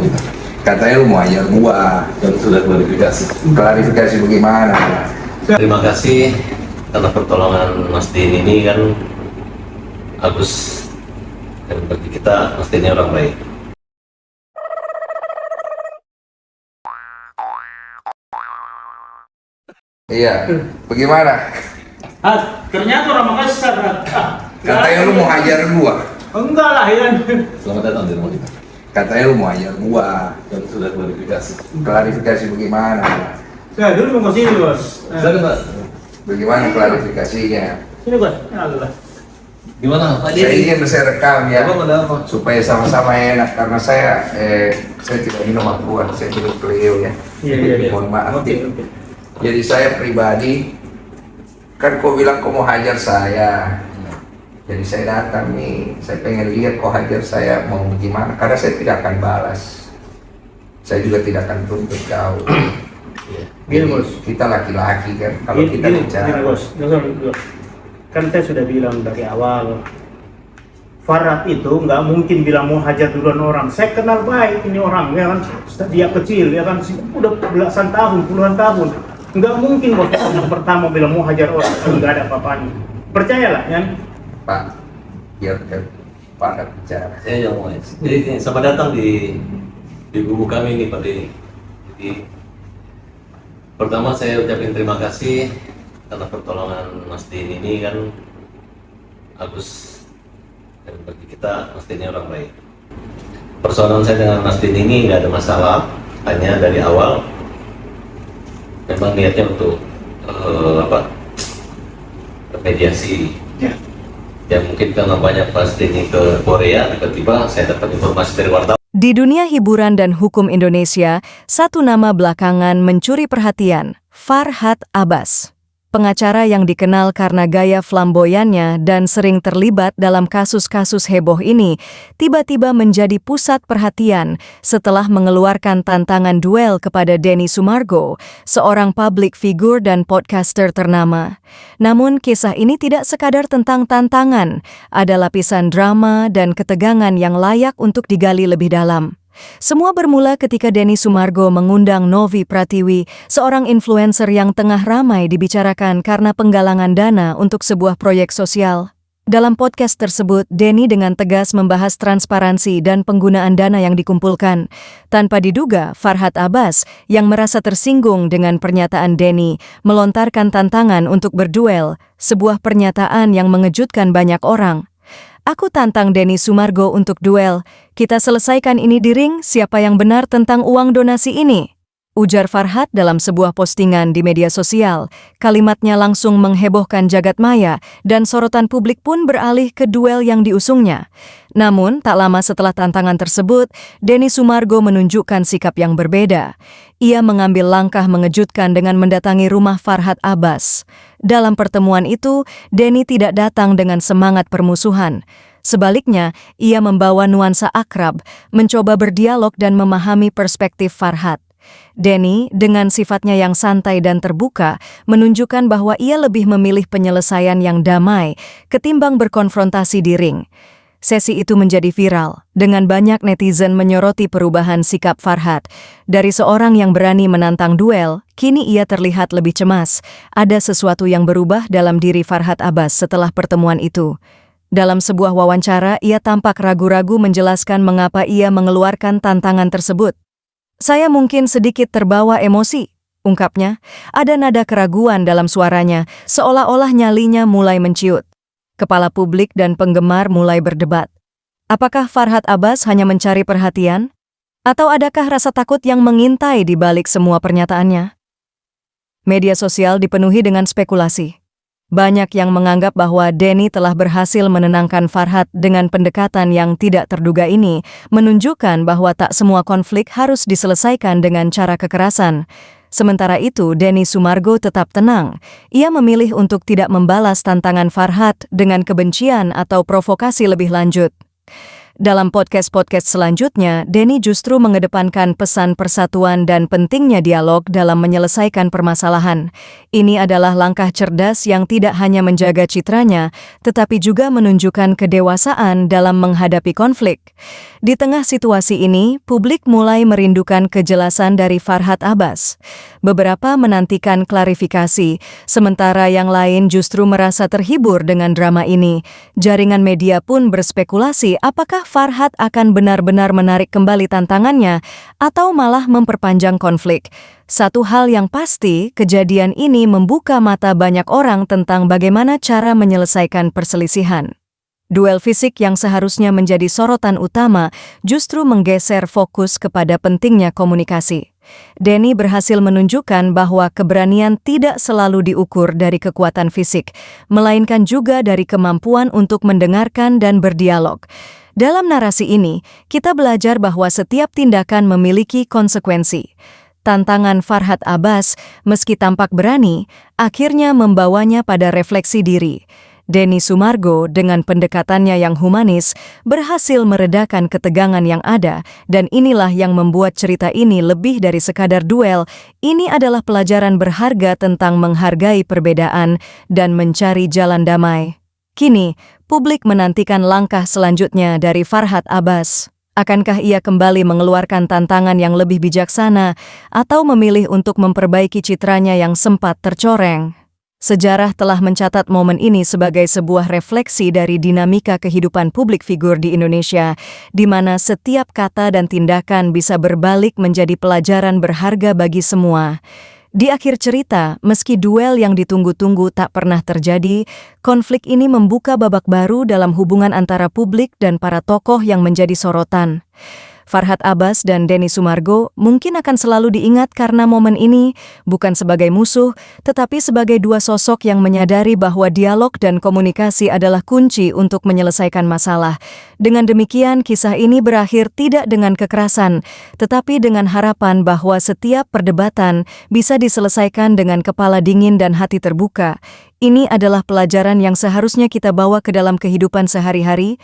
gitu. Katanya lu mau ajar gua. Dan sudah klarifikasi. Klarifikasi bagaimana? Terima kasih karena pertolongan Mas Din ini kan Agus, dan bagi kita Mas Din ini orang baik. Iya, bagaimana? Ternyata orang Makassar. Katanya lu mau ajar gua. Enggak lah ya. Selamat datang di rumah kita. Katanya lu mau ajar gua. Dan sudah klarifikasi. Klarifikasi bagaimana? Saya dulu mau kesini bos. Bagaimana klarifikasinya? Sini bos. Ya Allah. Gimana? Pak Saya ingin saya rekam ya, Apa, ada apa? supaya sama-sama enak karena saya tidak minum akuan, saya minum Cleo ya. Iya. Mohon maaf. Oke. Jadi saya pribadi, kan kau bilang kau mau hajar saya. Jadi saya datang nih, saya pengen lihat kau hajar saya mau gimana, karena saya tidak akan balas. Saya juga tidak akan tuntut kau. Gini, Jadi, Bos. kita laki-laki kan, kalau kita bicara. Gini bos. Kan saya sudah bilang dari awal. Farhat itu nggak mungkin bilang mau hajar duluan orang. Saya kenal baik ini orang, ya kan. Dia kecil, ya kan. Udah belasan tahun, puluhan tahun. Nggak mungkin bos yang pertama bilang mau hajar orang, nggak ada apa-apanya. Percayalah, ya. Pak, biarkan Pak bicara. Saya yang mau. Jadi selamat datang di buku kami ini Pak Denny. Jadi pertama saya ucapin terima kasih karena pertolongan Mas Din ini kan Agus, dan bagi kita Mas Din ini orang baik. Persoalan saya dengan Mas Din ini nggak ada masalah, hanya dari awal memang niatnya untuk mediasi. Ya mungkin karena banyak Mas Din ini ke Korea, tiba-tiba saya dapat informasi dari wartawan. Di dunia hiburan dan hukum Indonesia, satu nama belakangan mencuri perhatian, Farhat Abbas. Pengacara yang dikenal karena gaya flamboyannya dan sering terlibat dalam kasus-kasus heboh ini, tiba-tiba menjadi pusat perhatian setelah mengeluarkan tantangan duel kepada Denny Sumargo, seorang public figure dan podcaster ternama. Namun kisah ini tidak sekadar tentang tantangan, ada lapisan drama dan ketegangan yang layak untuk digali lebih dalam. Semua bermula ketika Denny Sumargo mengundang Novi Pratiwi, seorang influencer yang tengah ramai dibicarakan karena penggalangan dana untuk sebuah proyek sosial. Dalam podcast tersebut, Denny dengan tegas membahas transparansi dan penggunaan dana yang dikumpulkan. Tanpa diduga, Farhat Abbas yang merasa tersinggung dengan pernyataan Denny melontarkan tantangan untuk berduel, sebuah pernyataan yang mengejutkan banyak orang. Aku tantang Denny Sumargo untuk duel. Kita selesaikan ini di ring, siapa yang benar tentang uang donasi ini? Ujar Farhat dalam sebuah postingan di media sosial. Kalimatnya langsung menghebohkan jagat maya dan sorotan publik pun beralih ke duel yang diusungnya. Namun, tak lama setelah tantangan tersebut, Denny Sumargo menunjukkan sikap yang berbeda. Ia mengambil langkah mengejutkan dengan mendatangi rumah Farhat Abbas. Dalam pertemuan itu, Denny tidak datang dengan semangat permusuhan. Sebaliknya, ia membawa nuansa akrab, mencoba berdialog dan memahami perspektif Farhat. Denny, dengan sifatnya yang santai dan terbuka, menunjukkan bahwa ia lebih memilih penyelesaian yang damai ketimbang berkonfrontasi di ring. Sesi itu menjadi viral, dengan banyak netizen menyoroti perubahan sikap Farhat. Dari seorang yang berani menantang duel, kini ia terlihat lebih cemas. Ada sesuatu yang berubah dalam diri Farhat Abbas setelah pertemuan itu. Dalam sebuah wawancara, ia tampak ragu-ragu menjelaskan mengapa ia mengeluarkan tantangan tersebut. Saya mungkin sedikit terbawa emosi, ungkapnya. Ada nada keraguan dalam suaranya, seolah-olah nyalinya mulai menciut. Kepala publik dan penggemar mulai berdebat. Apakah Farhat Abbas hanya mencari perhatian? Atau adakah rasa takut yang mengintai di balik semua pernyataannya? Media sosial dipenuhi dengan spekulasi. Banyak yang menganggap bahwa Denny telah berhasil menenangkan Farhat dengan pendekatan yang tidak terduga ini, menunjukkan bahwa tak semua konflik harus diselesaikan dengan cara kekerasan. Sementara itu, Denny Sumargo tetap tenang. Ia memilih untuk tidak membalas tantangan Farhat dengan kebencian atau provokasi lebih lanjut. Dalam podcast-podcast selanjutnya, Denny justru mengedepankan pesan persatuan dan pentingnya dialog dalam menyelesaikan permasalahan. Ini adalah langkah cerdas yang tidak hanya menjaga citranya, tetapi juga menunjukkan kedewasaan dalam menghadapi konflik. Di tengah situasi ini, publik mulai merindukan kejelasan dari Farhad Abbas. Beberapa menantikan klarifikasi, sementara yang lain justru merasa terhibur dengan drama ini. Jaringan media pun berspekulasi apakah Farhad akan benar-benar menarik kembali tantangannya atau malah memperpanjang konflik. Satu hal yang pasti, kejadian ini membuka mata banyak orang tentang bagaimana cara menyelesaikan perselisihan. Duel fisik yang seharusnya menjadi sorotan utama justru menggeser fokus kepada pentingnya komunikasi. Denny berhasil menunjukkan bahwa keberanian tidak selalu diukur dari kekuatan fisik, melainkan juga dari kemampuan untuk mendengarkan dan berdialog. Dalam narasi ini, kita belajar bahwa setiap tindakan memiliki konsekuensi. Tantangan Farhad Abbas, meski tampak berani, akhirnya membawanya pada refleksi diri. Denny Sumargo dengan pendekatannya yang humanis berhasil meredakan ketegangan yang ada, dan inilah yang membuat cerita ini lebih dari sekadar duel. Ini adalah pelajaran berharga tentang menghargai perbedaan dan mencari jalan damai. Kini, publik menantikan langkah selanjutnya dari Farhad Abbas. Akankah ia kembali mengeluarkan tantangan yang lebih bijaksana atau memilih untuk memperbaiki citranya yang sempat tercoreng? Sejarah telah mencatat momen ini sebagai sebuah refleksi dari dinamika kehidupan publik figur di Indonesia, di mana setiap kata dan tindakan bisa berbalik menjadi pelajaran berharga bagi semua. Di akhir cerita, meski duel yang ditunggu-tunggu tak pernah terjadi, konflik ini membuka babak baru dalam hubungan antara publik dan para tokoh yang menjadi sorotan. Farhad Abbas dan Denny Sumargo mungkin akan selalu diingat karena momen ini bukan sebagai musuh, tetapi sebagai dua sosok yang menyadari bahwa dialog dan komunikasi adalah kunci untuk menyelesaikan masalah. Dengan demikian, kisah ini berakhir tidak dengan kekerasan, tetapi dengan harapan bahwa setiap perdebatan bisa diselesaikan dengan kepala dingin dan hati terbuka. Ini adalah pelajaran yang seharusnya kita bawa ke dalam kehidupan sehari-hari.